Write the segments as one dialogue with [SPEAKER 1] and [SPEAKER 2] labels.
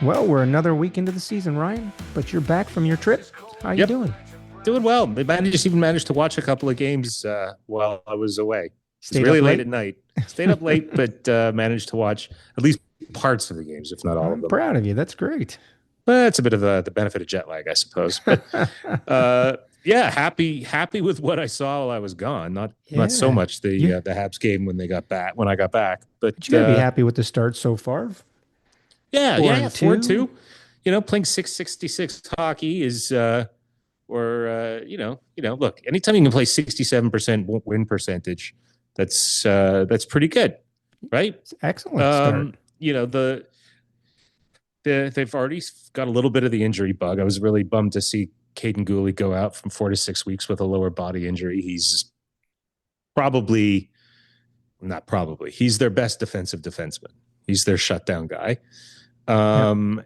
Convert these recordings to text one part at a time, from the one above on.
[SPEAKER 1] Well, we're another week into the season, Ryan, but you're back from your trip. How you doing?
[SPEAKER 2] Doing well. I just even managed to watch a couple of games while I was away. It's
[SPEAKER 1] Stayed
[SPEAKER 2] really
[SPEAKER 1] up
[SPEAKER 2] late
[SPEAKER 1] late?
[SPEAKER 2] at night. Stayed up late, but managed to watch at least parts of the games, if not all of
[SPEAKER 1] I'm
[SPEAKER 2] them.
[SPEAKER 1] proud of you. That's great.
[SPEAKER 2] But it's a bit of the benefit of jet lag, I suppose. But yeah, happy with what I saw while I was gone. Not so
[SPEAKER 1] Yeah.
[SPEAKER 2] much
[SPEAKER 1] You,
[SPEAKER 2] the Habs game when I got back, but
[SPEAKER 1] but you got to be happy with the start so far. Four
[SPEAKER 2] yeah,
[SPEAKER 1] and
[SPEAKER 2] 4-2.
[SPEAKER 1] two.
[SPEAKER 2] Playing 666 hockey is look, anytime you can play 67% win percentage, that's pretty good, right?
[SPEAKER 1] It's an excellent start.
[SPEAKER 2] You know, they've already got a little bit of the injury bug. I was really bummed to see Caden Gooley go out from 4 to 6 weeks with a lower body injury. He's probably not probably. He's their best defensive defenseman. He's their shutdown guy.
[SPEAKER 1] Yep.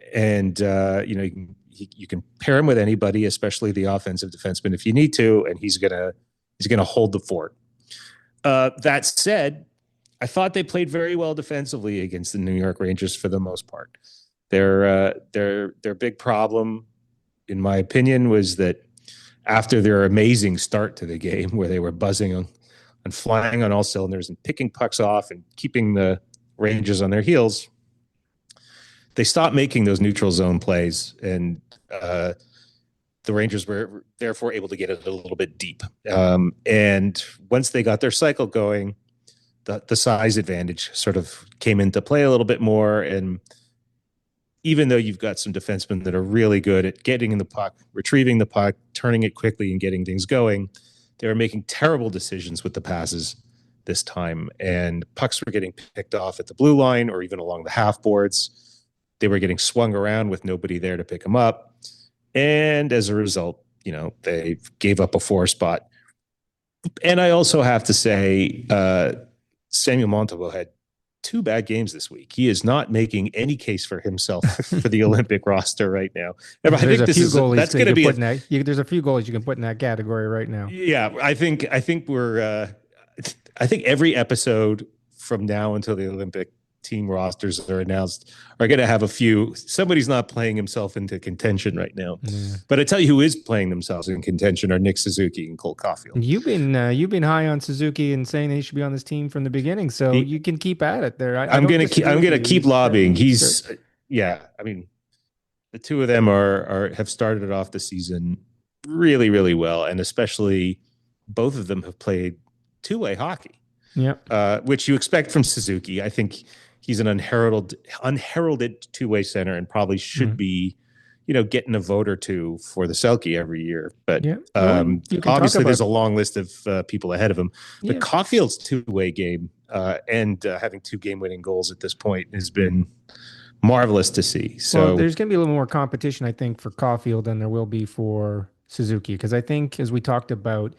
[SPEAKER 2] You can pair him with anybody, especially the offensive defenseman, if you need to, and he's gonna hold the fort. That said, I thought they played very well defensively against the New York Rangers for the most part. Their big problem, in my opinion, was that after their amazing start to the game, where they were buzzing and flying on all cylinders and picking pucks off and keeping the Rangers on their heels, they stopped making those neutral zone plays, and the Rangers were therefore able to get it a little bit deep. And once they got their cycle going, the size advantage sort of came into play a little bit more. And even though you've got some defensemen that are really good at getting in the puck, retrieving the puck, turning it quickly and getting things going, they were making terrible decisions with the passes this time. And pucks were getting picked off at the blue line or even along the half boards. They were getting swung around with nobody there to pick them up. And as a result, they gave up a 4 spot. And I also have to say, Samuel Montembeault had 2 bad games this week. He is not making any case for himself for the Olympic roster right now.
[SPEAKER 1] There's a few goalies you can put in that category right now.
[SPEAKER 2] Yeah, I think every episode from now until the Olympic team rosters are announced are going to have a few. Somebody's not playing himself into contention right now. Yeah. But I tell you who is playing themselves in contention are Nick Suzuki and Cole Caulfield.
[SPEAKER 1] You've been high on Suzuki and saying that he should be on this team from the beginning, so you can keep at it there.
[SPEAKER 2] I'm going to keep lobbying. I mean, the two of them have started off the season really, really well, and especially both of them have played two-way hockey.
[SPEAKER 1] Yeah,
[SPEAKER 2] which you expect from Suzuki. I think he's an unheralded two-way center and probably should be, getting a vote or two for the Selke every year. But obviously there's a long list of people ahead of him. Yeah. But Caulfield's two-way game and having 2 game-winning goals at this point has been marvelous to see. So
[SPEAKER 1] there's going to be a little more competition, I think, for Caulfield than there will be for Suzuki, because I think, as we talked about,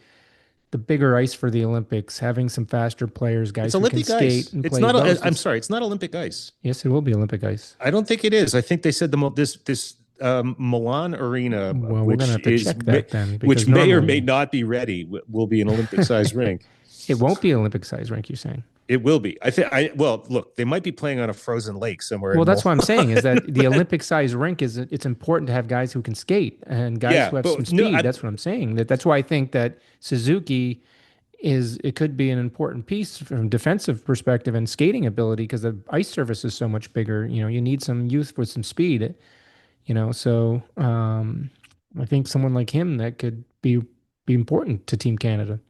[SPEAKER 1] the bigger ice for the Olympics, having some faster players, guys who can skate and play.
[SPEAKER 2] I'm sorry, it's not Olympic ice.
[SPEAKER 1] Yes, it will be Olympic ice.
[SPEAKER 2] I don't think it is. I think they said this Milan Arena,
[SPEAKER 1] well, we're gonna have to check that then,
[SPEAKER 2] which may or may not be ready, will be an Olympic-sized rink.
[SPEAKER 1] It won't be an Olympic-sized rink, you're saying?
[SPEAKER 2] It will be. Look, they might be playing on a frozen lake somewhere.
[SPEAKER 1] Well, that's what I'm saying, is that the Olympic-sized rink it's important to have guys who can skate and guys who have some speed. That's what I'm saying. That's why I think that Suzuki it could be an important piece from a defensive perspective and skating ability, because the ice surface is so much bigger. You need some youth with some speed. So I think someone like him that could be important to Team Canada.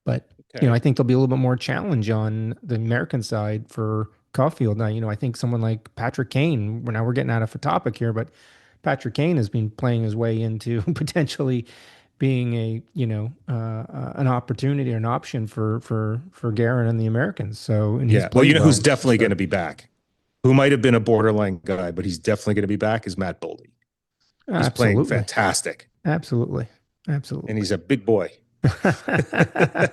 [SPEAKER 1] But I think there'll be a little bit more challenge on the American side for Caulfield. Now, I think someone like Patrick Kane. Now we're getting out of a topic here, but Patrick Kane has been playing his way into potentially being an opportunity or an option for Guerin and the Americans. So
[SPEAKER 2] who's definitely going to be back? Who might have been a borderline guy, but he's definitely going to be back is Matt Boldy. He's playing fantastic.
[SPEAKER 1] Absolutely.
[SPEAKER 2] And he's a big boy.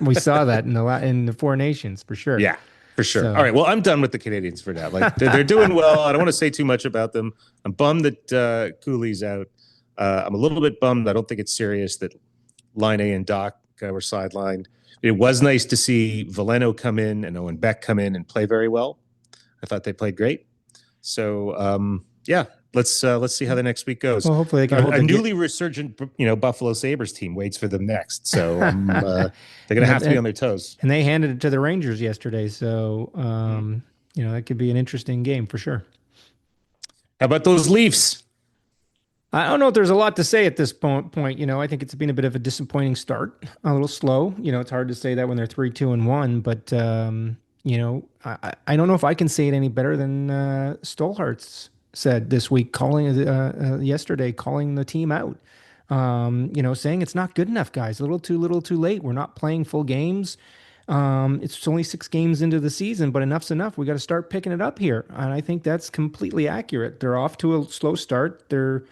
[SPEAKER 1] We saw that in the Four Nations for sure.
[SPEAKER 2] Yeah, for sure. So, all right. Well, I'm done with the Canadiens for now. Like they're doing well. I don't want to say too much about them. I'm bummed that Cooley's out. I'm a little bit bummed. I don't think it's serious that Line A and Doc were sidelined. It was nice to see Veleno come in and Owen Beck come in and play very well. I thought they played great. So yeah, let's see how the next week goes.
[SPEAKER 1] Well, hopefully they can hold
[SPEAKER 2] A newly resurgent, Buffalo Sabres team waits for them next. So they're going to have to be on their toes.
[SPEAKER 1] And they handed it to the Rangers yesterday, so that could be an interesting game for sure.
[SPEAKER 2] How about those Leafs?
[SPEAKER 1] I don't know if there's a lot to say at this point. I think it's been a bit of a disappointing start, a little slow. It's hard to say that when they're 3-2-1, but I don't know if I can say it any better than Stolhart's said this week, yesterday, calling the team out. Saying it's not good enough, guys. A little too late. We're not playing full games. It's only 6 games into the season, but enough's enough. We got to start picking it up here. And I think that's completely accurate. They're off to a slow start. They're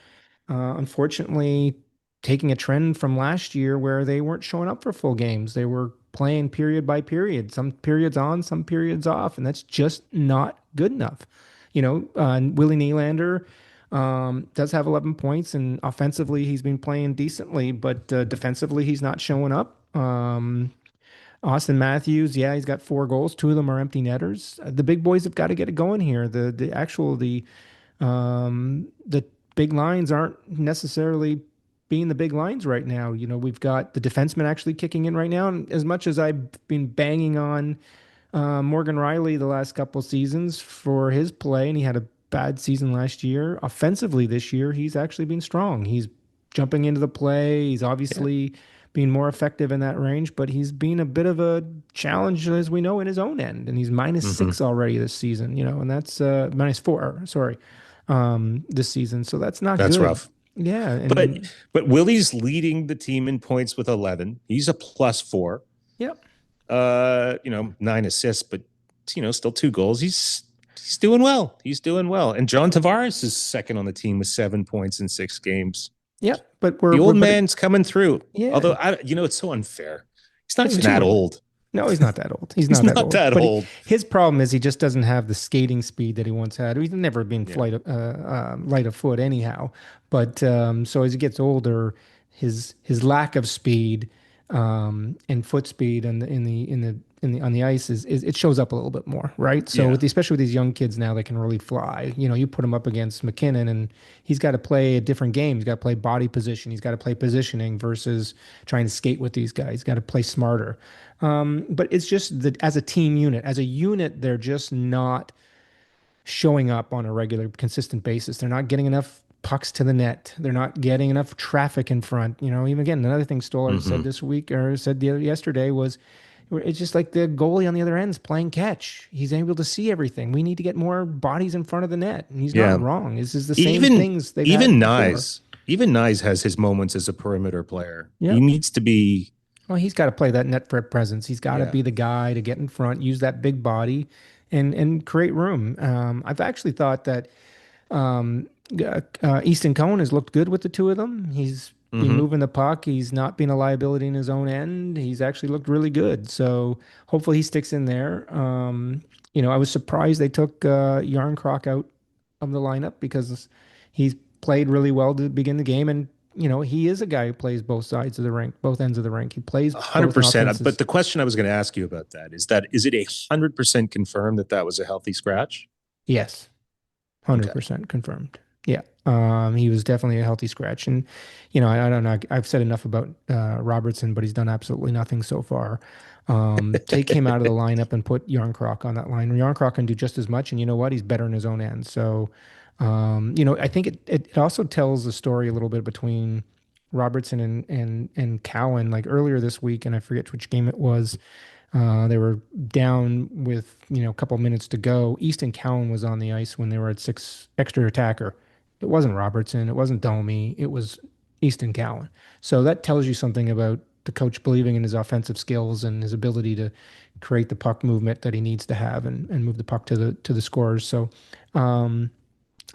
[SPEAKER 1] unfortunately taking a trend from last year where they weren't showing up for full games. They were playing period by period, some periods on, some periods off, and that's just not good enough. Willie Nylander does have 11 points, and offensively he's been playing decently, but defensively he's not showing up. Austin Matthews, yeah, he's got 4 goals. 2 of them are empty netters. The big boys have got to get it going here. The big lines aren't necessarily being the big lines right now. We've got the defensemen actually kicking in right now. And as much as I've been banging on Morgan Riley the last couple seasons for his play, and he had a bad season last year, offensively this year, he's actually been strong. He's jumping into the play. He's obviously being more effective in that range, but he's been a bit of a challenge, as we know, in his own end. And he's -6 already this season, and that's -4, sorry, this season. So that's not good.
[SPEAKER 2] That's rough.
[SPEAKER 1] Yeah.
[SPEAKER 2] But Willie's leading the team in points with 11. He's a +4.
[SPEAKER 1] Yep.
[SPEAKER 2] 9 assists, but still 2 goals. He's doing well. He's doing well. And John Tavares is second on the team with 7 points in 6 games.
[SPEAKER 1] Yeah, but
[SPEAKER 2] the old man's coming through.
[SPEAKER 1] Yeah.
[SPEAKER 2] Although it's so unfair. He's not even that old.
[SPEAKER 1] No, he's not that old. He's not that old. His problem is he just doesn't have the skating speed that he once had. He's never been light of foot anyhow. But so as he gets older, his lack of speed and foot speed on the ice is it shows up a little bit more, right? So especially with these young kids now that can really fly. You put him up against McKinnon, and he's got to play a different game. He's got to play body position. He's got to play positioning versus trying to skate with these guys. He's got to play smarter. But it's just that as a team unit, they're just not showing up on a regular, consistent basis. They're not getting enough pucks to the net. They're not getting enough traffic in front. Even again, another thing Stoller said this week or said yesterday was, it's just like the goalie on the other end is playing catch. He's able to see everything. We need to get more bodies in front of the net. And he's not wrong. This is the same things they've had
[SPEAKER 2] Nyes. Even Nyes has his moments as a perimeter player. Yep. He needs to be...
[SPEAKER 1] Well, he's got to play that net presence. He's got to be the guy to get in front, use that big body, and create room. I've actually thought that Easton Cohen has looked good with the 2 of them. He's been moving the puck. He's not been a liability in his own end. He's actually looked really good. So hopefully he sticks in there. I was surprised they took Yarncroc out of the lineup because he's played really well to begin the game. And, he is a guy who plays both sides of the rink, both ends of the rink. He plays
[SPEAKER 2] 100%. But the question I was going to ask you about that is it 100% confirmed that was a healthy scratch?
[SPEAKER 1] Yes. 100% confirmed. Yeah. He was definitely a healthy scratch. And, I don't know. I've said enough about Robertson, but he's done absolutely nothing so far. Take him out of the lineup and put Yarncroc on that line. Yarncroc can do just as much. And you know what? He's better in his own end. So, I think it also tells a story a little bit between Robertson and Cowan. Like earlier this week, and I forget which game it was, they were down with, a couple minutes to go. Easton Cowan was on the ice when they were at 6 extra attacker. It wasn't Robertson. It wasn't Domi. It was Easton Cowan. So that tells you something about the coach believing in his offensive skills and his ability to create the puck movement that he needs to have and move the puck to the scorers. So,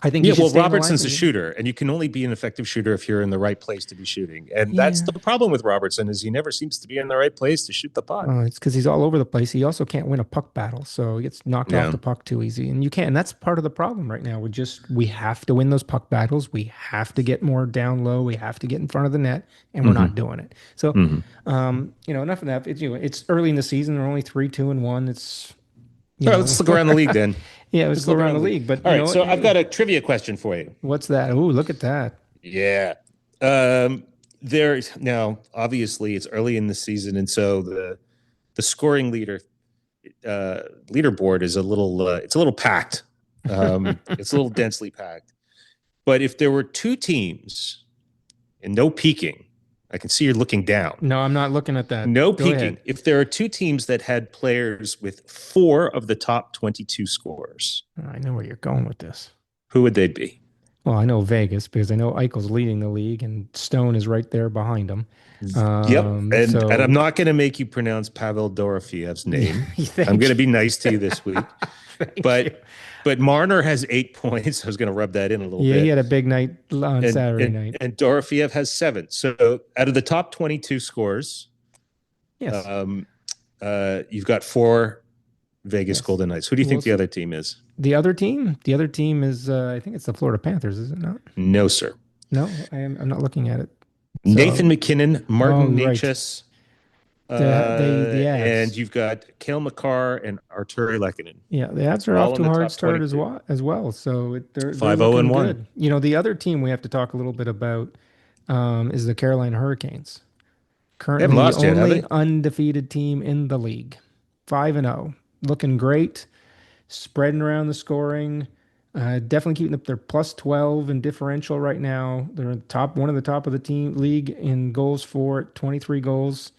[SPEAKER 1] I think
[SPEAKER 2] Robertson's a shooter, and you can only be an effective shooter if you're in the right place to be shooting. And that's the problem with Robertson is he never seems to be in the right place to shoot the puck.
[SPEAKER 1] It's because he's all over the place. He also can't win a puck battle, so he gets knocked off the puck too easy. And you can't. And that's part of the problem right now. We have to win those puck battles. We have to get more down low. We have to get in front of the net, and we're not doing it. So, enough of that. It's early in the season. They're only 3-2-1. It's
[SPEAKER 2] let's look around the league then.
[SPEAKER 1] Yeah, let's
[SPEAKER 2] Just
[SPEAKER 1] go
[SPEAKER 2] look
[SPEAKER 1] around
[SPEAKER 2] around
[SPEAKER 1] the
[SPEAKER 2] the league.
[SPEAKER 1] league. But
[SPEAKER 2] All
[SPEAKER 1] you
[SPEAKER 2] right,
[SPEAKER 1] know,
[SPEAKER 2] so I've
[SPEAKER 1] hey,
[SPEAKER 2] got a trivia question for you.
[SPEAKER 1] what's that? Ooh, look at that.
[SPEAKER 2] Yeah. There's now obviously it's early in the season, and so the scoring leaderboard is it's a little packed. It's a little densely packed. But if there were two teams and no peeking, I can see you're looking down.
[SPEAKER 1] No, I'm not looking at that.
[SPEAKER 2] No
[SPEAKER 1] Go
[SPEAKER 2] peeking.
[SPEAKER 1] ahead.
[SPEAKER 2] If there are two teams that had players with 4 of the top 22 scores,
[SPEAKER 1] I know where you're going with this.
[SPEAKER 2] who would they be?
[SPEAKER 1] Well, I know Vegas because I know Eichel's leading the league and Stone is right there behind him.
[SPEAKER 2] Yep. And I'm
[SPEAKER 1] So
[SPEAKER 2] not going to make you pronounce Pavel Dorofiev's name. I'm
[SPEAKER 1] thank
[SPEAKER 2] going to
[SPEAKER 1] you.
[SPEAKER 2] be nice to you this week.
[SPEAKER 1] Thank you.
[SPEAKER 2] But Marner has 8 points. I was going to rub that in a little
[SPEAKER 1] Yeah, he
[SPEAKER 2] bit.
[SPEAKER 1] had a big night on
[SPEAKER 2] And
[SPEAKER 1] Saturday
[SPEAKER 2] and
[SPEAKER 1] night.
[SPEAKER 2] and Dorofeev has 7. So out of the top 22 scores,
[SPEAKER 1] Yes.
[SPEAKER 2] you've got 4 Vegas
[SPEAKER 1] Yes.
[SPEAKER 2] Golden Knights. Who do you think the other team is?
[SPEAKER 1] The other team is I think it's the Florida Panthers, is it not?
[SPEAKER 2] No, sir.
[SPEAKER 1] No, I'm not looking at it.
[SPEAKER 2] Nathan
[SPEAKER 1] So,
[SPEAKER 2] McKinnon,
[SPEAKER 1] oh,
[SPEAKER 2] Martin
[SPEAKER 1] right.
[SPEAKER 2] Necas,
[SPEAKER 1] The
[SPEAKER 2] and
[SPEAKER 1] Avs.
[SPEAKER 2] you've got Kale McCarr and Arturi Lehkonen.
[SPEAKER 1] Yeah, the Avs are
[SPEAKER 2] They're
[SPEAKER 1] off
[SPEAKER 2] all in
[SPEAKER 1] to a
[SPEAKER 2] the
[SPEAKER 1] hard
[SPEAKER 2] top
[SPEAKER 1] start
[SPEAKER 2] 22.
[SPEAKER 1] as well. So they're
[SPEAKER 2] 5-0
[SPEAKER 1] looking
[SPEAKER 2] and 1.
[SPEAKER 1] good. You know, the other team we have to talk a little bit about is the Carolina Hurricanes.
[SPEAKER 2] They haven't
[SPEAKER 1] Currently the
[SPEAKER 2] lost yet, have
[SPEAKER 1] only
[SPEAKER 2] they?
[SPEAKER 1] undefeated team in the league. 5-0. Looking great, spreading around the scoring. Definitely keeping up their plus 12 in differential right now. They're one of the top of the team league in goals for, 23 goals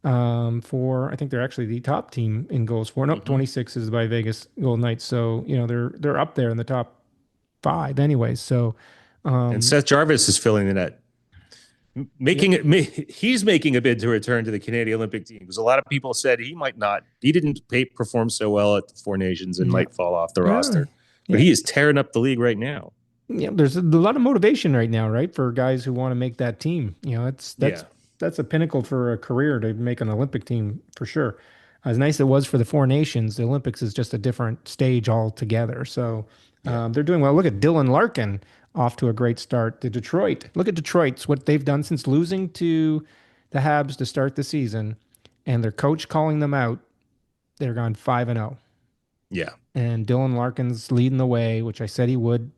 [SPEAKER 1] for. I think they're actually the top team in goals for. Nope,
[SPEAKER 2] Mm-hmm.
[SPEAKER 1] 26 is by Vegas Golden Knights. So you know they're up there in the top five, anyways. So
[SPEAKER 2] And
[SPEAKER 1] um,
[SPEAKER 2] Seth Jarvis is filling the net.
[SPEAKER 1] yeah,
[SPEAKER 2] He's making a bid to return to the Canadian Olympic team because a lot of people said he might not. He didn't perform so well at the Four Nations and
[SPEAKER 1] yeah,
[SPEAKER 2] might fall off the
[SPEAKER 1] yeah,
[SPEAKER 2] roster. But
[SPEAKER 1] yeah.
[SPEAKER 2] he is tearing up the league right now.
[SPEAKER 1] Yeah, there's a lot of motivation right now, right, for guys who want to make that team. You know,
[SPEAKER 2] Yeah.
[SPEAKER 1] that's a pinnacle for a career to make an Olympic team for sure. As nice as it was for the Four Nations, the Olympics is just a different stage altogether. So
[SPEAKER 2] Yeah.
[SPEAKER 1] they're doing well. Look at Dylan Larkin off to a great start. The Detroit, look at Detroit's what they've done since losing to the Habs to start the season, and their coach calling them out. They're gone 5-0.
[SPEAKER 2] Yeah.
[SPEAKER 1] And Dylan Larkin's leading the way, which I said he would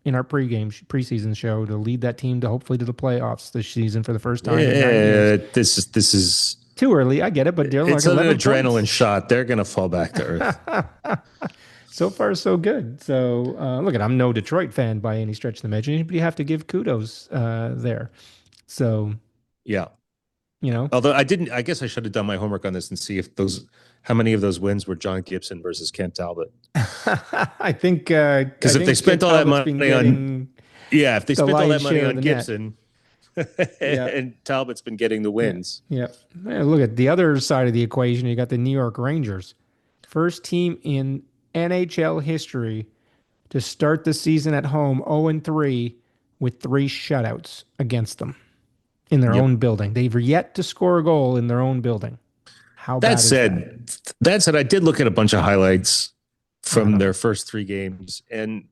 [SPEAKER 1] in our preseason show to lead that team to hopefully to the playoffs this season for the first time in 9 years.
[SPEAKER 2] This is
[SPEAKER 1] Too early, I get it, but Dylan
[SPEAKER 2] it's
[SPEAKER 1] Larkin
[SPEAKER 2] an
[SPEAKER 1] 11
[SPEAKER 2] adrenaline
[SPEAKER 1] points.
[SPEAKER 2] shot. They're going to fall back to earth.
[SPEAKER 1] So far, so good. So look at I'm no Detroit fan by any stretch of the imagination, but you have to give kudos there. So
[SPEAKER 2] Yeah.
[SPEAKER 1] you know,
[SPEAKER 2] Although I guess I should have done my homework on this and see if how many of those wins were John Gibson versus Kent Talbot.
[SPEAKER 1] I think
[SPEAKER 2] Because if they spent all that money on, if they spent all that money on Gibson,
[SPEAKER 1] yeah,
[SPEAKER 2] and Talbot's been getting the
[SPEAKER 1] yeah,
[SPEAKER 2] wins.
[SPEAKER 1] yeah. Look at the other side of the equation. You got the New York Rangers, first team in NHL history to start the season at home 0-3 with 3 shutouts against them in their
[SPEAKER 2] Yep.
[SPEAKER 1] own building. They've yet to score a goal in their own building. How bad is that?
[SPEAKER 2] That said, I did look at a bunch of highlights from their first 3 games, and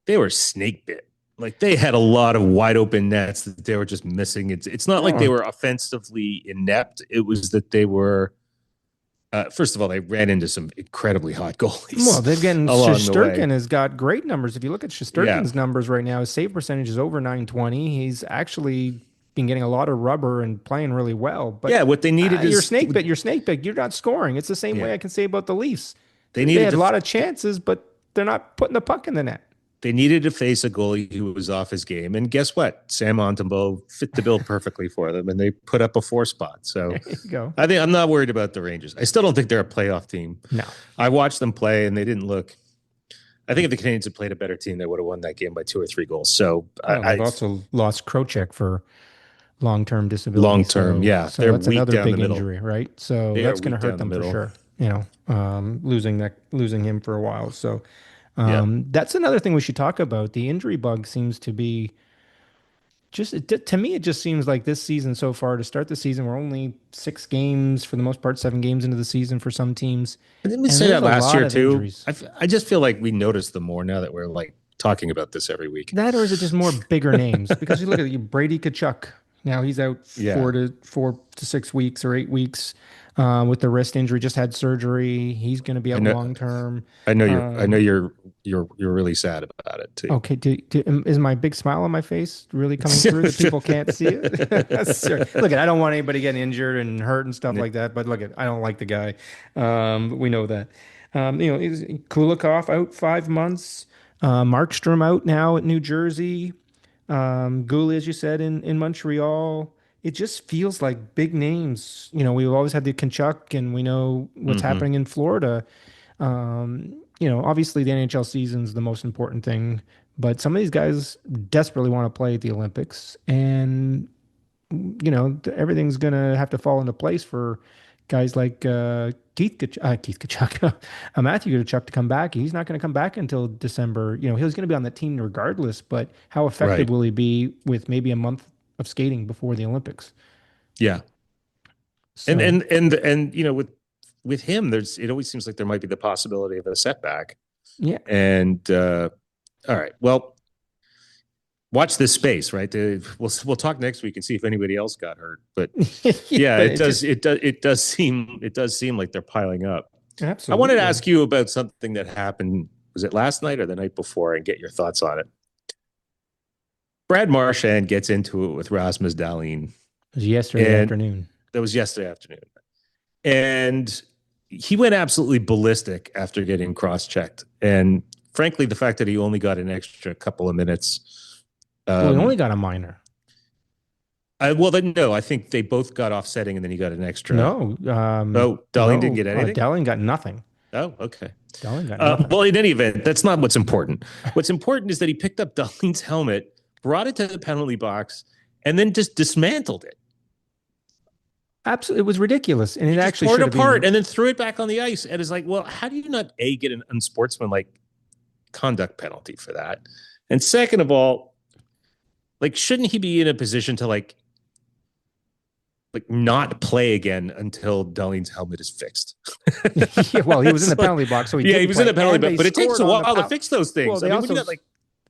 [SPEAKER 2] they were snake bit. Like they had a lot of wide open nets that they were just missing. It's not like they were offensively inept. It was that they were. First of all, they ran into some incredibly hot goalies.
[SPEAKER 1] Well, they've gotten Shesterkin has got great numbers. If you look at Shesterkin's numbers right now, his save percentage is over 920. He's actually been getting a lot of rubber and playing really well. But
[SPEAKER 2] what they needed is
[SPEAKER 1] your snake bit. You're not scoring. It's the same way I can say about the Leafs. They had a lot of chances, but they're not putting the puck in the net.
[SPEAKER 2] They needed to face a goalie who was off his game. And guess what? Sam Montembeault fit the bill perfectly for them, and they put up a 4 spot. So
[SPEAKER 1] there you go.
[SPEAKER 2] I think I'm not worried about the Rangers. I still don't think they're a playoff team.
[SPEAKER 1] No.
[SPEAKER 2] I watched them play, and they didn't look. I think if the Canadiens had played a better team, they would have won that game by 2 or 3 goals. So
[SPEAKER 1] They've also lost Krocek for long-term disability.
[SPEAKER 2] Long-term,
[SPEAKER 1] So
[SPEAKER 2] they're
[SPEAKER 1] that's
[SPEAKER 2] weak
[SPEAKER 1] another
[SPEAKER 2] big
[SPEAKER 1] big injury, right? So that's going to hurt them for sure. You know, losing him for a while. So that's another thing we should talk about. The injury bug seems to be to me, it just seems like this season so far, to start the season, we're only 6 games for the most part, 7 games into the season for some teams.
[SPEAKER 2] Didn't we say that last year too? I just feel like we notice them more now that we're like talking about this every week.
[SPEAKER 1] That, or is it just more bigger names? Because you look at Brady Tkachuk. Now he's out 4 to 6 weeks or 8 weeks. with the wrist injury. Just had surgery. He's going to be
[SPEAKER 2] I
[SPEAKER 1] out
[SPEAKER 2] know,
[SPEAKER 1] long term.
[SPEAKER 2] I know you're really sad about it too.
[SPEAKER 1] Okay, is my big smile on my face really coming through that people can't see it? Sure. Look, I don't want anybody getting injured and hurt and stuff like that. But look, I don't like the guy. We know that. Is Kulikov out 5 months. Markstrom out now at New Jersey. Goalie, as you said, in Montreal. It just feels like big names. We've always had the Tkachuk, and we know what's
[SPEAKER 2] Hmm.
[SPEAKER 1] happening in Florida. Obviously the NHL season's the most important thing, but some of these guys desperately want to play at the Olympics, and everything's gonna have to fall into place for guys like Keith Kachuk, Matthew Kachuk to come back. He's not going to come back until December. He's going to be on the team regardless, but how effective
[SPEAKER 2] Right.
[SPEAKER 1] will he be with maybe a month of skating before the Olympics?
[SPEAKER 2] Yeah. And
[SPEAKER 1] So
[SPEAKER 2] and and and with him, it always seems like there might be the possibility of a setback.
[SPEAKER 1] yeah,
[SPEAKER 2] And all right, well, watch this space, right? We'll talk next week and see if anybody else got hurt. But yeah,
[SPEAKER 1] but
[SPEAKER 2] it does it does seem like they're piling up. I wanted to
[SPEAKER 1] absolutely.
[SPEAKER 2] ask you about something that happened. Was it last night or the night before? And get your thoughts on it. Brad Marchand gets into it with Rasmus Dahlin,
[SPEAKER 1] It was yesterday
[SPEAKER 2] and
[SPEAKER 1] afternoon.
[SPEAKER 2] that was yesterday afternoon. And he went absolutely ballistic after getting cross-checked. And frankly, the fact that he only got an extra couple of minutes.
[SPEAKER 1] Well, he only got a minor.
[SPEAKER 2] Well, then no, I think they both got offsetting, and then he got an extra.
[SPEAKER 1] No,
[SPEAKER 2] Oh, Darlene didn't
[SPEAKER 1] no,
[SPEAKER 2] get anything.
[SPEAKER 1] Dowling got nothing.
[SPEAKER 2] Oh, okay.
[SPEAKER 1] Dowling got nothing.
[SPEAKER 2] Well, in any event, that's not what's important. What's important is that he picked up Darlene's helmet, brought it to the penalty box, and then just dismantled it.
[SPEAKER 1] Absolutely, it was ridiculous, and
[SPEAKER 2] He
[SPEAKER 1] it
[SPEAKER 2] just
[SPEAKER 1] actually
[SPEAKER 2] tore it
[SPEAKER 1] should have
[SPEAKER 2] apart
[SPEAKER 1] been.
[SPEAKER 2] and then threw it back on the ice. And it's like, well, how do you not get an unsportsmanlike conduct penalty for that? And second of all, like, shouldn't he be in a position to not play again until Darlene's helmet is fixed?
[SPEAKER 1] Yeah, well, he was in the penalty box, so he
[SPEAKER 2] he
[SPEAKER 1] did
[SPEAKER 2] was
[SPEAKER 1] play,
[SPEAKER 2] in the penalty
[SPEAKER 1] and
[SPEAKER 2] box,
[SPEAKER 1] they
[SPEAKER 2] but it takes
[SPEAKER 1] scored
[SPEAKER 2] a
[SPEAKER 1] on the
[SPEAKER 2] while to
[SPEAKER 1] power.
[SPEAKER 2] fix those
[SPEAKER 1] Well,
[SPEAKER 2] things. I
[SPEAKER 1] they
[SPEAKER 2] mean, when you
[SPEAKER 1] also
[SPEAKER 2] got like,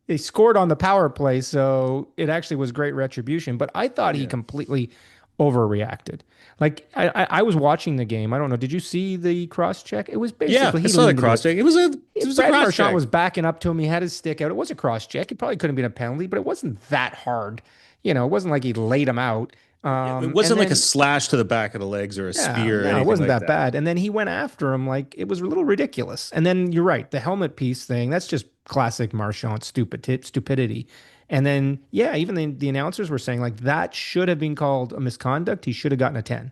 [SPEAKER 1] they scored on the power play, so it actually was great retribution. But I thought he
[SPEAKER 2] yeah,
[SPEAKER 1] completely overreacted. Like I was watching the game. I don't know. Did you see the cross check? It was
[SPEAKER 2] yeah,
[SPEAKER 1] basically
[SPEAKER 2] I
[SPEAKER 1] he
[SPEAKER 2] saw the
[SPEAKER 1] leaned into
[SPEAKER 2] cross
[SPEAKER 1] it.
[SPEAKER 2] check. It was a
[SPEAKER 1] Brad
[SPEAKER 2] cross
[SPEAKER 1] Marchand
[SPEAKER 2] check.
[SPEAKER 1] was backing up to him. He had his stick out. It was a cross check. It probably couldn't have been a penalty, but it wasn't that hard. It wasn't like he laid him out.
[SPEAKER 2] It
[SPEAKER 1] And
[SPEAKER 2] wasn't like a
[SPEAKER 1] then
[SPEAKER 2] slash to the back of the legs or a
[SPEAKER 1] yeah,
[SPEAKER 2] spear or
[SPEAKER 1] no, it
[SPEAKER 2] anything
[SPEAKER 1] wasn't
[SPEAKER 2] like
[SPEAKER 1] that
[SPEAKER 2] that.
[SPEAKER 1] bad. And then he went after him like it was a little ridiculous. And then you're right, the helmet piece thing, that's just classic Marchand stupidity. And then yeah, even the announcers were saying like that should have been called a misconduct. He should have gotten a 10.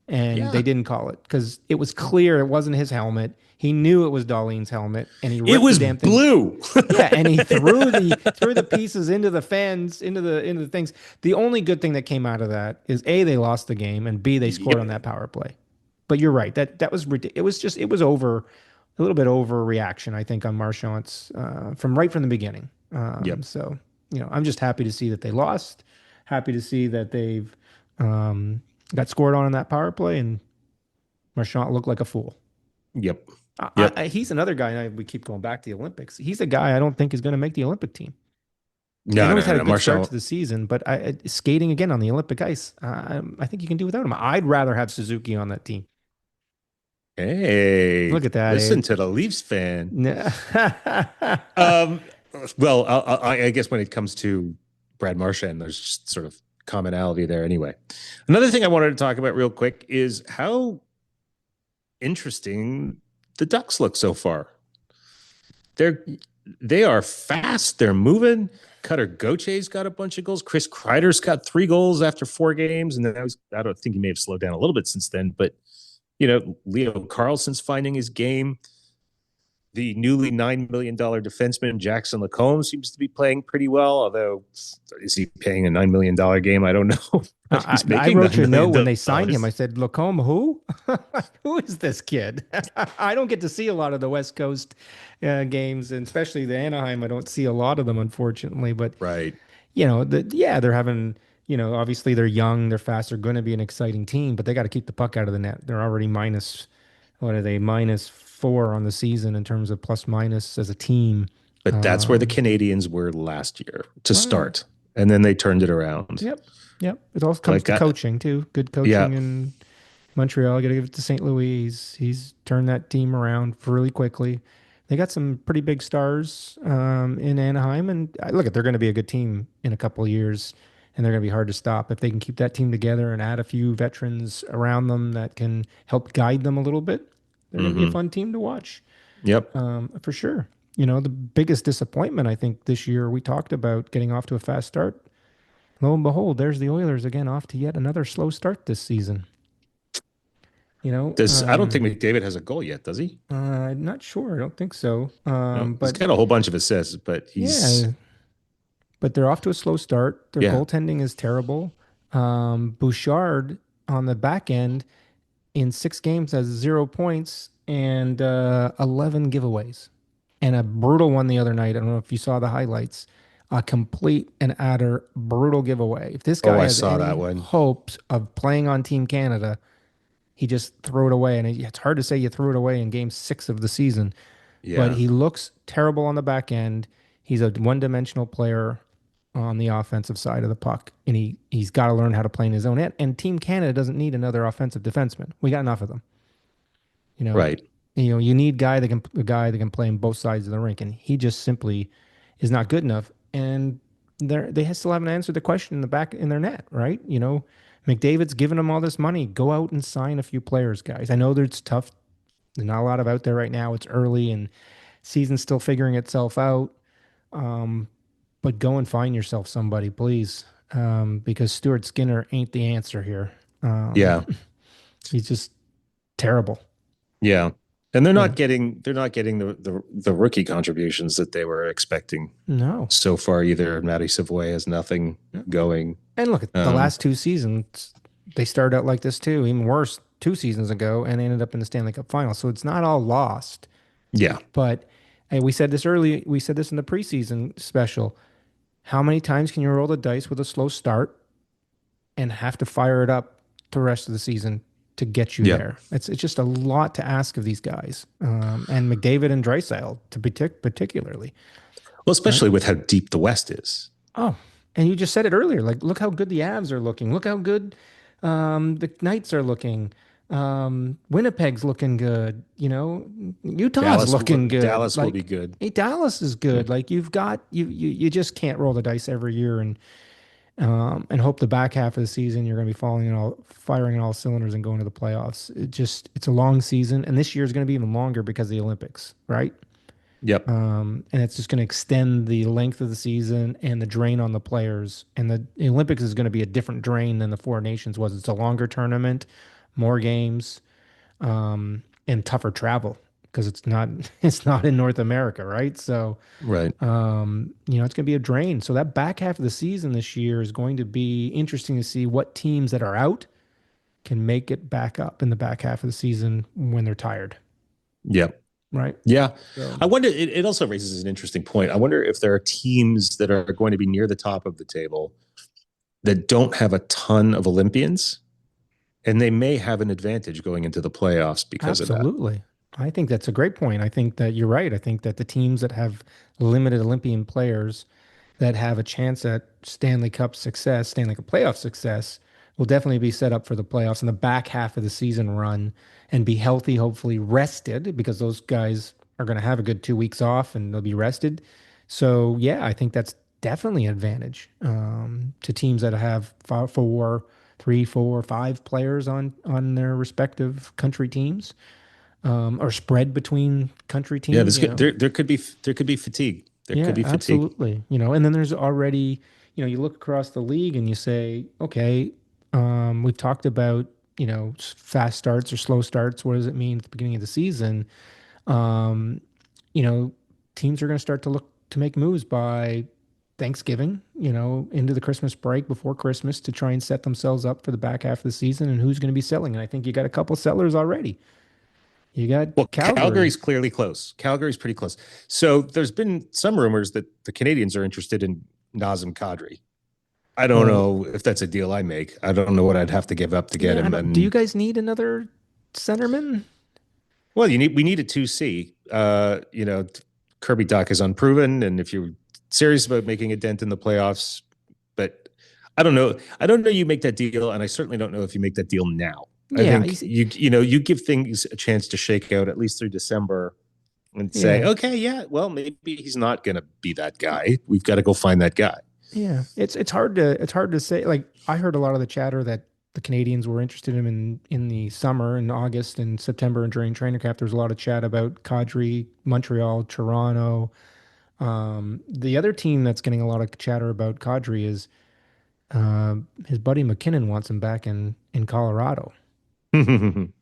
[SPEAKER 1] And they
[SPEAKER 2] Yeah,
[SPEAKER 1] didn't call it because it was clear it wasn't his helmet. He knew it was Darlene's helmet and he
[SPEAKER 2] it
[SPEAKER 1] ripped the
[SPEAKER 2] was
[SPEAKER 1] damn thing.
[SPEAKER 2] blue.
[SPEAKER 1] Yeah, and he threw the pieces into the fans, into the things. The only good thing that came out of that is A, they lost the game, and B, they scored on
[SPEAKER 2] Yep,
[SPEAKER 1] that power play. But you're right. That was ridiculous. It was over a little bit overreaction, I think, on Marchand's from the beginning.
[SPEAKER 2] yep,
[SPEAKER 1] So, I'm just happy to see that they lost. Happy to see that they've um, got scored on in that power play, and Marchand looked like a fool.
[SPEAKER 2] yep, yep.
[SPEAKER 1] He's another guy, and we keep going back to the Olympics. He's a guy I don't think is going to make the Olympic team. I
[SPEAKER 2] No,
[SPEAKER 1] know he's
[SPEAKER 2] no,
[SPEAKER 1] had a
[SPEAKER 2] no.
[SPEAKER 1] good start
[SPEAKER 2] Marshall.
[SPEAKER 1] to the season, but skating again on the Olympic ice, I think you can do without him. I'd rather have Suzuki on that team.
[SPEAKER 2] Hey,
[SPEAKER 1] Look at that,
[SPEAKER 2] listen
[SPEAKER 1] Abe.
[SPEAKER 2] to the Leafs fan.
[SPEAKER 1] Nah.
[SPEAKER 2] Um, well, I guess when it comes to Brad Marchand, there's just sort of commonality there anyway. Another thing I wanted to talk about real quick is how interesting the Ducks look so far. They are fast. They're moving. Cutter Gauthier got a bunch of goals. Chris Kreider's got 3 goals after 4 games, and then I don't think he may have slowed down a little bit since then. But Leo Carlson's finding his game. The newly $9 million defenseman Jackson Lacombe seems to be playing pretty well. Although, is he paying a $9 million game? I don't know. But
[SPEAKER 1] I,
[SPEAKER 2] he's
[SPEAKER 1] I
[SPEAKER 2] making
[SPEAKER 1] wrote you a note when they signed him. I
[SPEAKER 2] $9 million.
[SPEAKER 1] said, Lacombe, who? Who is this kid? I don't get to see a lot of the West Coast games, and especially the Anaheim. I don't see a lot of them, unfortunately. But
[SPEAKER 2] Right.
[SPEAKER 1] they're having, obviously they're young, they're fast, they're going to be an exciting team, but they got to keep the puck out of the net. They're already minus, what are they, -4 on the season in terms of plus minus as a team.
[SPEAKER 2] But that's where the
[SPEAKER 1] Um,
[SPEAKER 2] Canadiens were last year to
[SPEAKER 1] well,
[SPEAKER 2] start. And then they turned it around.
[SPEAKER 1] yep, yep. It also comes
[SPEAKER 2] Like,
[SPEAKER 1] to coaching too. Good
[SPEAKER 2] yeah,
[SPEAKER 1] coaching and Montreal, got to give it to St. Louis. He's turned that team around really quickly. They got some pretty big stars in Anaheim, and look, they're going to be a good team in a couple of years, and they're going to be hard to stop if they can keep that team together and add a few veterans around them that can help guide them a little bit. They're going to be a fun team to watch.
[SPEAKER 2] Yep.
[SPEAKER 1] For sure. The biggest disappointment I think this year we talked about getting off to a fast start. Lo and behold, there's the Oilers again off to yet another slow start this season.
[SPEAKER 2] I don't think McDavid has a goal yet, does he?
[SPEAKER 1] I'm not sure. I don't think so.
[SPEAKER 2] No,
[SPEAKER 1] But
[SPEAKER 2] he's got a whole bunch of assists, but
[SPEAKER 1] yeah, but they're off to a slow start. Their goaltending is terrible. Bouchard on the back end in 6 games has 0 points and 11 giveaways, and a brutal one the other night. I don't know if you saw the highlights. A complete and utter brutal giveaway. If this guy has any hopes of playing on Team Canada, he just threw it away. And it's hard to say you threw it away in game 6 of the season. Yeah. But he looks terrible on the back end. He's a one-dimensional player on the offensive side of the puck. And he's got to learn how to play in his own end. And Team Canada doesn't need another offensive defenseman. We got enough of them.
[SPEAKER 2] Right.
[SPEAKER 1] You need a guy that can play on both sides of the rink. And he just simply is not good enough. And they still haven't answered the question in their net, right? McDavid's giving them all this money. Go out and sign a few players, guys. I know that it's tough. There's not a lot of out there right now. It's early and season's still figuring itself out. But go and find yourself somebody, please, because Stuart Skinner ain't the answer here. He's just terrible.
[SPEAKER 2] Yeah. And they're not getting the rookie contributions that they were expecting.
[SPEAKER 1] No.
[SPEAKER 2] So far, either Matty Savoy has nothing going.
[SPEAKER 1] And look, the last 2 seasons, they started out like this too. Even worse, 2 seasons ago, and ended up in the Stanley Cup final. So it's not all lost.
[SPEAKER 2] Yeah.
[SPEAKER 1] But we said this early. We said this in the preseason special. How many times can you roll the dice with a slow start and have to fire it up the rest of the season to get you there? It's just a lot to ask of these guys, and McDavid and Draisaitl particularly.
[SPEAKER 2] Well, especially with how deep the West is.
[SPEAKER 1] Oh, and you just said it earlier. Like, look how good the Avs are looking. Look how good the Knights are looking. Winnipeg's looking good. Utah's looking good.
[SPEAKER 2] Dallas will be good.
[SPEAKER 1] Hey, Dallas is good. Like you just can't roll the dice every year and hope the back half of the season you're going to be firing in all cylinders and going to the playoffs. It's a long season, and this year is going to be even longer because of the Olympics, right?
[SPEAKER 2] Yep.
[SPEAKER 1] And it's just going to extend the length of the season and the drain on the players. And the Olympics is going to be a different drain than the Four Nations was. It's a longer tournament, more games, and tougher travel because it's not in North America, right? So,
[SPEAKER 2] right.
[SPEAKER 1] It's going to be a drain. So that back half of the season this year is going to be interesting to see what teams that are out can make it back up in the back half of the season when they're tired.
[SPEAKER 2] Yep.
[SPEAKER 1] Right.
[SPEAKER 2] Yeah. So, I wonder, it also raises an interesting point. I wonder if there are teams that are going to be near the top of the table that don't have a ton of Olympians, and they may have an advantage going into the playoffs because of that.
[SPEAKER 1] Absolutely. I think that's a great point. I think that you're right. I think that the teams that have limited Olympian players that have a chance at Stanley Cup playoff success, will definitely be set up for the playoffs in the back half of the season run and be healthy, hopefully rested, because those guys are going to have a good 2 weeks off and they'll be rested. So, yeah, I think that's definitely an advantage to teams that have 3, 4, 5 players on their respective country teams. Or spread between country teams.
[SPEAKER 2] Yeah, there could be fatigue. There could be fatigue.
[SPEAKER 1] Absolutely. And then there's already, you look across the league and you say, okay, we've talked about, fast starts or slow starts. What does it mean at the beginning of the season? Teams are going to start to look to make moves by Thanksgiving, into the Christmas break before Christmas to try and set themselves up for the back half of the season and who's going to be selling. And I think you got a couple sellers already. You got Calgary.
[SPEAKER 2] Calgary's clearly close. Calgary's pretty close. So there's been some rumors that the Canadiens are interested in Nazem Kadri. I don't know if that's a deal I make. I don't know what I'd have to give up to get him.
[SPEAKER 1] Do you guys need another centerman?
[SPEAKER 2] Well, we need a 2C. Kirby Dach is unproven, and if you're serious about making a dent in the playoffs, but I don't know. I don't know you make that deal, and I certainly don't know if you make that deal now. I
[SPEAKER 1] Yeah,
[SPEAKER 2] think you give things a chance to shake out at least through December and say,
[SPEAKER 1] yeah,
[SPEAKER 2] okay, yeah, well, maybe he's not going to be that guy. We've got to go find that guy.
[SPEAKER 1] yeah. It's hard to say. Like I heard a lot of the chatter that the Canadians were interested in him in the summer, in August and September, and during training camp. There was a lot of chat about Kadri, Montreal, Toronto. The other team that's getting a lot of chatter about Kadri is his buddy McKinnon wants him back in Colorado.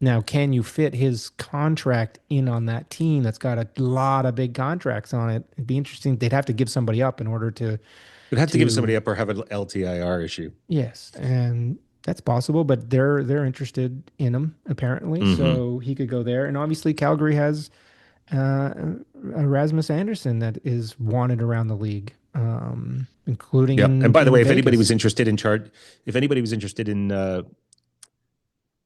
[SPEAKER 1] Now, can you fit his contract in on that team that's got a lot of big contracts on it? It'd be interesting. They'd have to give somebody up in order
[SPEAKER 2] Would have to give
[SPEAKER 1] to
[SPEAKER 2] somebody up or have an LTIR issue.
[SPEAKER 1] yes, and that's possible. But they're interested in him apparently,
[SPEAKER 2] Mm-hmm.
[SPEAKER 1] so he could go there. And obviously, Calgary has uh, Rasmus Anderson that is wanted around the league, including
[SPEAKER 2] Yep. And by the
[SPEAKER 1] in
[SPEAKER 2] way, if anybody was
[SPEAKER 1] Vegas.
[SPEAKER 2] interested in if anybody was interested in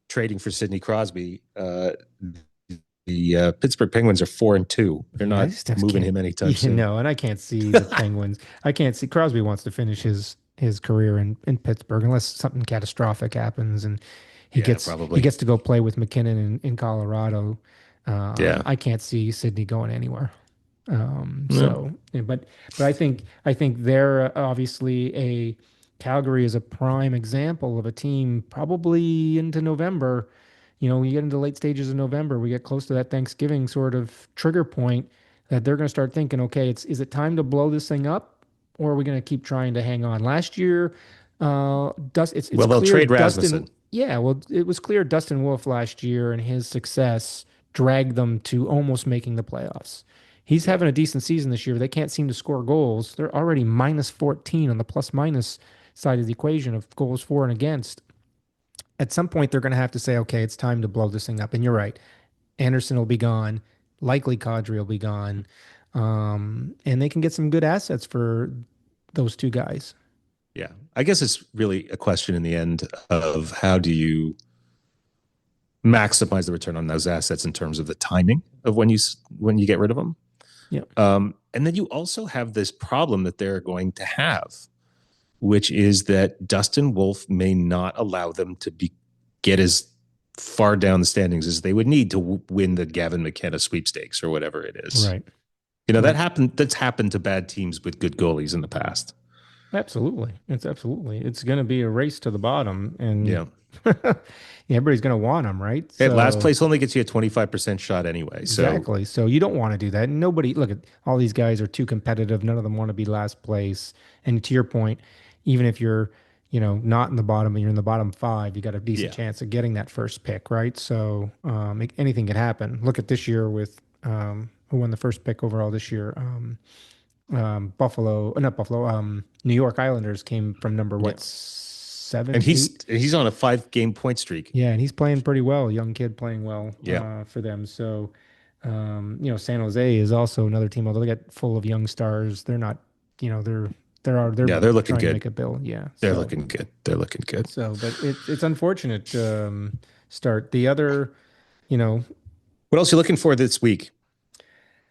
[SPEAKER 2] trading for Sidney Crosby, the Pittsburgh Penguins are 4-2. They're
[SPEAKER 1] Yeah, I
[SPEAKER 2] not
[SPEAKER 1] just
[SPEAKER 2] moving
[SPEAKER 1] can't.
[SPEAKER 2] him anytime
[SPEAKER 1] You
[SPEAKER 2] soon.
[SPEAKER 1] know, and I can't see the Penguins. I can't see Crosby wants to finish his career in Pittsburgh unless something catastrophic happens and he
[SPEAKER 2] Yeah,
[SPEAKER 1] gets he
[SPEAKER 2] probably.
[SPEAKER 1] gets to go play with McKinnon in Colorado.
[SPEAKER 2] Yeah.
[SPEAKER 1] I can't see Sydney going anywhere.
[SPEAKER 2] No.
[SPEAKER 1] Yeah, but I think they're obviously a Calgary is a prime example of a team probably into November. You know, when you get into late stages of November, we get close to that Thanksgiving sort of trigger point that they're going to start thinking, okay, is it time to blow this thing up, or are we going to keep trying to hang on? Last year, it's
[SPEAKER 2] Well, they'll
[SPEAKER 1] clear
[SPEAKER 2] trade
[SPEAKER 1] Dustin.
[SPEAKER 2] Rasmussen.
[SPEAKER 1] Yeah, well, it was clear Dustin Wolf last year and his success dragged them to almost making the playoffs. He's
[SPEAKER 2] Yeah.
[SPEAKER 1] having a decent season this year. They can't seem to score goals. They're already minus 14 on the plus minus side of the equation of goals for and against. At some point, they're going to have to say, okay, it's time to blow this thing up. And you're right. Anderson will be gone. Likely Kadri will be gone. And they can get some good assets for those two guys.
[SPEAKER 2] Yeah. I guess it's really a question in the end of how do you maximize the return on those assets in terms of the timing of when you get rid of them.
[SPEAKER 1] Yeah.
[SPEAKER 2] And then you also have this problem that they're going to have, which is that Dustin Wolf may not allow them to get as far down the standings as they would need to win the Gavin McKenna sweepstakes or whatever it is.
[SPEAKER 1] Right.
[SPEAKER 2] That
[SPEAKER 1] Right.
[SPEAKER 2] happened. That's happened to bad teams with good goalies in the past.
[SPEAKER 1] Absolutely. It's going to be a race to the bottom and
[SPEAKER 2] Yeah.
[SPEAKER 1] yeah, everybody's going to want them, right?
[SPEAKER 2] Hey, last
[SPEAKER 1] So
[SPEAKER 2] place only gets you a 25% shot anyway. So
[SPEAKER 1] exactly. So you don't want to do that. Nobody, look at all these guys are too competitive. None of them want to be last place. And to your point, even if you're, not in the bottom and you're in the bottom five, you got a decent
[SPEAKER 2] yeah,
[SPEAKER 1] chance of getting that first pick, right? So anything can happen. Look at this year with who won the first pick overall this year. Not Buffalo, New York Islanders came from number
[SPEAKER 2] yeah.
[SPEAKER 1] what,
[SPEAKER 2] And
[SPEAKER 1] seven,
[SPEAKER 2] he's
[SPEAKER 1] eight?
[SPEAKER 2] he's on a 5-game point streak.
[SPEAKER 1] Yeah, and he's playing pretty well. Young kid playing well
[SPEAKER 2] Yeah.
[SPEAKER 1] for them. So, San Jose is also another team. Although they get full of young stars, they're not. They're
[SPEAKER 2] Yeah, they're looking
[SPEAKER 1] trying to
[SPEAKER 2] good.
[SPEAKER 1] make a bill. Yeah.
[SPEAKER 2] They're
[SPEAKER 1] So
[SPEAKER 2] looking good. They're looking good.
[SPEAKER 1] but it's unfortunate start. The other, you know,
[SPEAKER 2] What else are you looking for this week?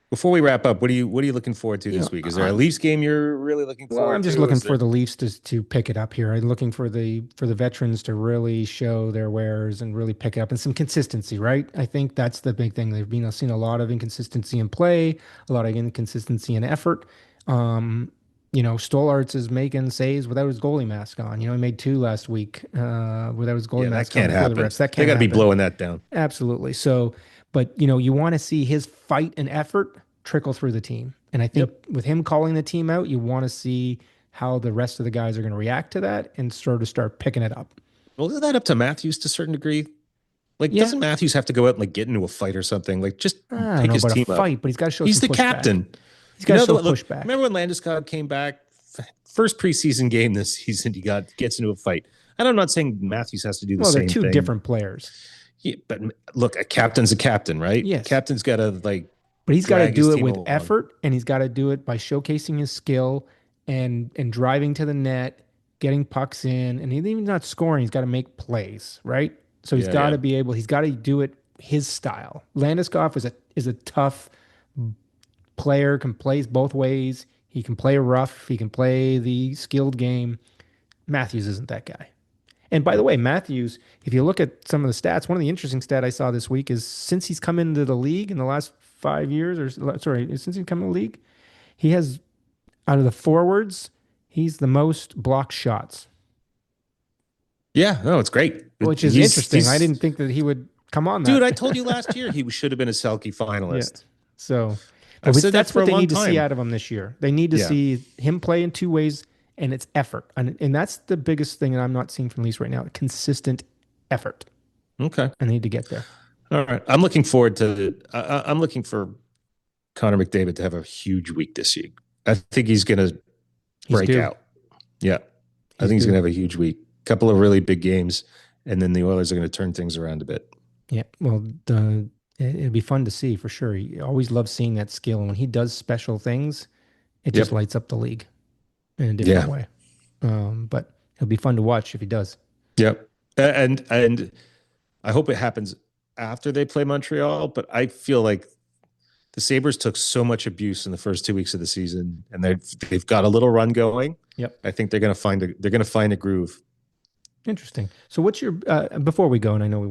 [SPEAKER 2] Before we wrap up, what are you looking forward to
[SPEAKER 1] you
[SPEAKER 2] this
[SPEAKER 1] know,
[SPEAKER 2] week? Is there a
[SPEAKER 1] I,
[SPEAKER 2] Leafs game you're really looking
[SPEAKER 1] Well, I'm
[SPEAKER 2] forward
[SPEAKER 1] just
[SPEAKER 2] to?
[SPEAKER 1] looking
[SPEAKER 2] Is
[SPEAKER 1] for
[SPEAKER 2] there
[SPEAKER 1] the Leafs to pick it up here. I'm looking for the veterans to really show their wares and really pick it up and some consistency, right? I think that's the big thing. They've been seen a lot of inconsistency in play, a lot of inconsistency in effort. Stolarz is making saves without his goalie mask on. He made two last week without his goalie
[SPEAKER 2] Yeah, that
[SPEAKER 1] mask on
[SPEAKER 2] can't
[SPEAKER 1] before the
[SPEAKER 2] happen.
[SPEAKER 1] refs. That
[SPEAKER 2] They
[SPEAKER 1] can't
[SPEAKER 2] got to be
[SPEAKER 1] happen.
[SPEAKER 2] blowing that down.
[SPEAKER 1] Absolutely. So, but you want to see his fight and effort trickle through the team. And I think
[SPEAKER 2] Yep.
[SPEAKER 1] with him calling the team out, you want to see how the rest of the guys are going to react to that and sort of start picking it up.
[SPEAKER 2] Well, isn't that up to Matthews to a certain degree? Like,
[SPEAKER 1] Yeah.
[SPEAKER 2] doesn't Matthews have to go out and get into a fight or something? Like, just
[SPEAKER 1] I don't
[SPEAKER 2] pick
[SPEAKER 1] know
[SPEAKER 2] his
[SPEAKER 1] about a
[SPEAKER 2] team up.
[SPEAKER 1] fight, but he's got to show
[SPEAKER 2] He's
[SPEAKER 1] some
[SPEAKER 2] the
[SPEAKER 1] pushback.
[SPEAKER 2] captain.
[SPEAKER 1] He's got to show
[SPEAKER 2] Look,
[SPEAKER 1] pushback.
[SPEAKER 2] remember when Landeskog came back first preseason game this season? He gets into a fight. And I'm not saying Matthews has to do the
[SPEAKER 1] Well, they're
[SPEAKER 2] same
[SPEAKER 1] two
[SPEAKER 2] thing.
[SPEAKER 1] different players.
[SPEAKER 2] Yeah, but look, a captain's a captain, right?
[SPEAKER 1] Yes.
[SPEAKER 2] Captain's got to
[SPEAKER 1] But he's got to
[SPEAKER 2] drag his
[SPEAKER 1] do it
[SPEAKER 2] team
[SPEAKER 1] with
[SPEAKER 2] along.
[SPEAKER 1] effort, and he's got to do it by showcasing his skill and driving to the net, getting pucks in, and even not scoring. He's got to make plays, right? So he's
[SPEAKER 2] Yeah,
[SPEAKER 1] got
[SPEAKER 2] yeah,
[SPEAKER 1] to be able. He's got to do it his style. Landeskog is a tough player. Can play both ways. He can play rough. He can play the skilled game. Matthews isn't that guy. And by the way, Matthews, if you look at some of the stats, one of the interesting stats I saw this week is since he's come into the league in the last 5 years, or sorry, since he's come in the league, he has, out of the forwards, he's the most blocked shots.
[SPEAKER 2] Yeah, no, it's great.
[SPEAKER 1] Which is interesting. I didn't think that he would come on that.
[SPEAKER 2] Dude, I told you last year he should have been a Selke finalist.
[SPEAKER 1] Yeah. So
[SPEAKER 2] that's
[SPEAKER 1] what they need to see out of him this year. They need to see him play in two ways, and it's effort. And that's the biggest thing that I'm not seeing from Leafs right now, consistent effort.
[SPEAKER 2] Okay.
[SPEAKER 1] I need to get there.
[SPEAKER 2] All right. I'm looking forward to I'm looking for Connor McDavid to have a huge week this week. I think he's going to break out. Yeah. I think he's going to have a huge week. Couple of really big games, and then the Oilers are going to turn things around a bit.
[SPEAKER 1] Yeah. Well, it'd be fun to see for sure. He always loves seeing that skill. And when he does special things, it just lights up the league in a different way. But it'll be fun to watch if he does.
[SPEAKER 2] Yep. And I hope it happens after they play Montreal, but I feel like the Sabres took so much abuse in the first 2 weeks of the season, and they've got a little run going.
[SPEAKER 1] Yep.
[SPEAKER 2] I think they're going to find a groove.
[SPEAKER 1] Interesting. So what's your before we go, and I know we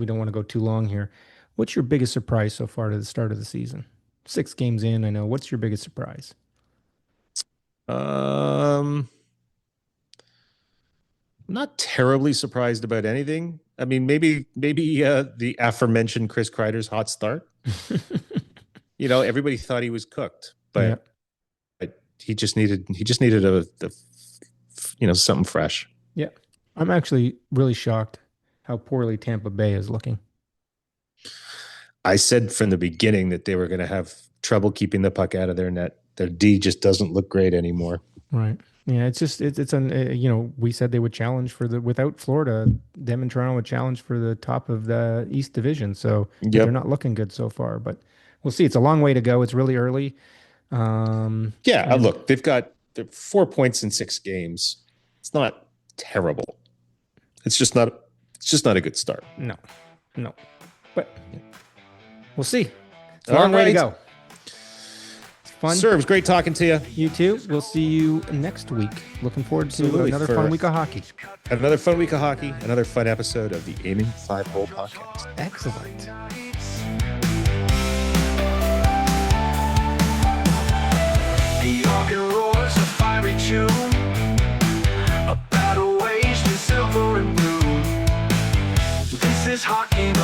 [SPEAKER 1] don't want to go too long here. What's your biggest surprise so far to the start of the season? 6 games in, I know. What's your biggest surprise?
[SPEAKER 2] Not terribly surprised about anything. I mean, maybe the aforementioned Chris Kreider's hot start. Everybody thought he was cooked, but he just needed something fresh.
[SPEAKER 1] Yeah. I'm actually really shocked how poorly Tampa Bay is looking.
[SPEAKER 2] I said from the beginning that they were going to have trouble keeping the puck out of their net. Their D just doesn't look great anymore.
[SPEAKER 1] Right. Yeah. We said they would challenge without Florida, them and Toronto would challenge for the top of the East Division. So they're not looking good so far, but we'll see. It's a long way to go. It's really early.
[SPEAKER 2] Look, they're 4 points in 6 games. It's not terrible. It's just not a good start.
[SPEAKER 1] No. But we'll see. It's a long way to go. It's fun.
[SPEAKER 2] Sir, it was great talking to you.
[SPEAKER 1] You too. We'll see you next week. Looking forward to another fun week of hockey.
[SPEAKER 2] Another fun week of hockey. Another fun episode of the Aiming 5-Hole podcast.
[SPEAKER 1] Excellent.
[SPEAKER 3] The rock and roll's a fiery tune, a battle waged in silver and blue. This is hockey, the